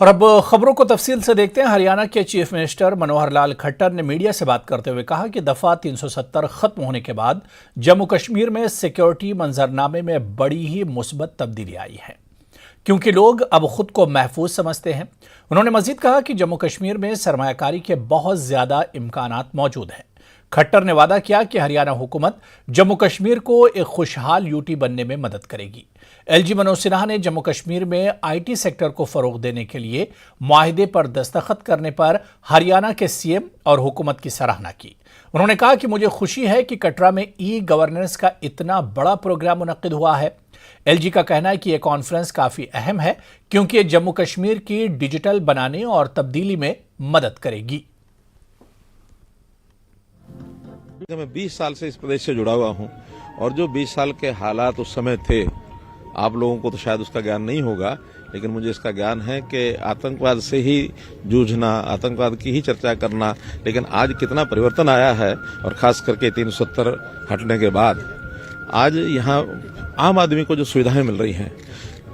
और अब खबरों को तफसील से देखते हैं। हरियाणा के चीफ मिनिस्टर मनोहर लाल खट्टर ने मीडिया से बात करते हुए कहा कि दफा 370 खत्म होने के बाद जम्मू कश्मीर में सिक्योरिटी मंजरनामे में बड़ी ही मुस्बत तब्दीली आई है, क्योंकि लोग अब खुद को महफूज समझते हैं। उन्होंने मजीद कहा कि जम्मू कश्मीर में सरमायाकारी के बहुत ज्यादा इम्कानात मौजूद हैं। खट्टर ने वादा किया कि हरियाणा हुकूमत जम्मू कश्मीर को एक खुशहाल यूटी बनने में मदद करेगी। एलजी मनोज सिन्हा ने जम्मू कश्मीर में आईटी सेक्टर को फरोग देने के लिए मुआहिदे पर दस्तखत करने पर हरियाणा के सीएम और हुकूमत की सराहना की। उन्होंने कहा कि मुझे खुशी है कि कटरा में ई गवर्नेंस का इतना बड़ा प्रोग्राम मुनक्किद हुआ है। एलजी का कहना है कि यह कॉन्फ्रेंस काफी अहम है, क्योंकि ये जम्मू कश्मीर की डिजिटल बनाने और तब्दीली में मदद करेगी। मैं 20 साल से इस प्रदेश से जुड़ा हुआ हूं और जो 20 साल के हालात उस समय थे, आप लोगों को तो शायद उसका ज्ञान नहीं होगा, लेकिन मुझे इसका ज्ञान है कि आतंकवाद से ही जूझना, आतंकवाद की ही चर्चा करना, लेकिन आज कितना परिवर्तन आया है। और खास करके 370 हटने के बाद आज यहाँ आम आदमी को जो सुविधाएं मिल रही हैं,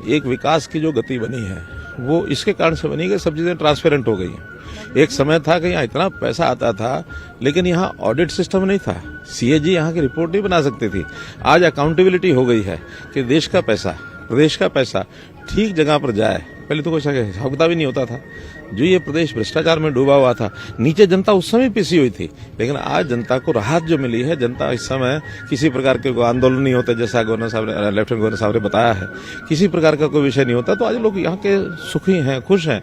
एक विकास की जो गति बनी है, वो इसके कारण से बनी कि सब चीजें ट्रांसपेरेंट हो गई हैं। एक समय था कि यहाँ इतना पैसा आता था, लेकिन यहाँ ऑडिट सिस्टम नहीं था। सीएजी यहाँ की रिपोर्ट नहीं बना सकती थी। आज अकाउंटेबिलिटी हो गई है कि देश का पैसा, प्रदेश का पैसा ठीक जगह पर जाए। पहले तो कोई हिसाब भी नहीं होता था। जो ये प्रदेश भ्रष्टाचार में डूबा हुआ था, नीचे जनता उस समय पिसी हुई थी, लेकिन आज जनता को राहत जो मिली है, जनता इस समय किसी प्रकार के आंदोलन नहीं होते, जैसा गवर्नर साहब ने, लेफ्टिनेंट गवर्नर साहब ने बताया है, किसी प्रकार का कोई विषय नहीं होता। तो आज लोग यहाँ के सुखी हैं, खुश हैं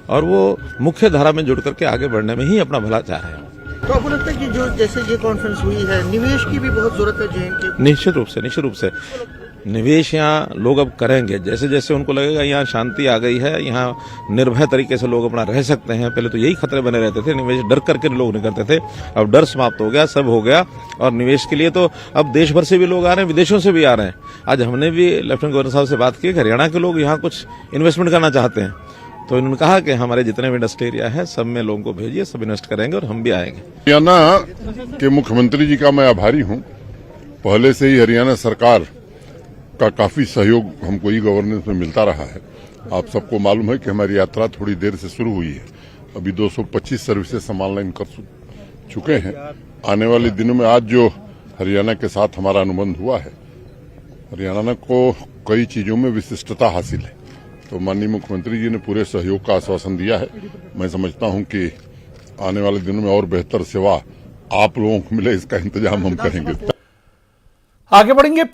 और वो मुख्य धारा में जुड़ करके आगे बढ़ने में ही अपना भला चाह रहे हैं। तो आपको लगता है कि जो जैसे ये कॉन्फ्रेंस हुई है, निवेश की भी बहुत जरूरत है जेएनके? निश्चित रूप से निवेश यहाँ लोग अब करेंगे। जैसे जैसे उनको लगेगा यहाँ शांति आ गई है, यहाँ निर्भय तरीके से लोग अपना रह सकते हैं। पहले तो यही खतरे बने रहते थे, निवेश डर करके लोग नहीं करते थे। अब डर समाप्त हो गया, सब हो गया। और निवेश के लिए तो अब देश भर से भी लोग आ रहे हैं, विदेशों से भी आ रहे हैं। आज हमने भी लेफ्टिनेंट गवर्नर साहब से बात की कि हरियाणा के लोग यहाँ कुछ इन्वेस्टमेंट करना चाहते हैं, तो इन्होंने कहा कि हमारे जितने भी इंडस्ट्री एरिया है, सब में लोगों को भेजिए, सब इन्वेस्ट करेंगे और हम भी आएंगे। हरियाणा के मुख्यमंत्री जी का मैं आभारी हूं। पहले से ही हरियाणा सरकार का काफी सहयोग हमको ई गवर्नेंस में मिलता रहा है। आप सबको मालूम है कि हमारी यात्रा थोड़ी देर से शुरू हुई है। अभी 225 सर्विसेज हम ऑनलाइन कर चुके हैं। आने वाले दिनों में आज जो हरियाणा के साथ हमारा अनुबंध हुआ है, हरियाणा को कई चीजों में विशिष्टता हासिल है। तो माननीय मुख्यमंत्री जी ने पूरे सहयोग का आश्वासन दिया है। मैं समझता हूं कि आने वाले दिनों में और बेहतर सेवा आप लोगों को मिले, इसका इंतजाम हम करेंगे। आगे बढ़ेंगे।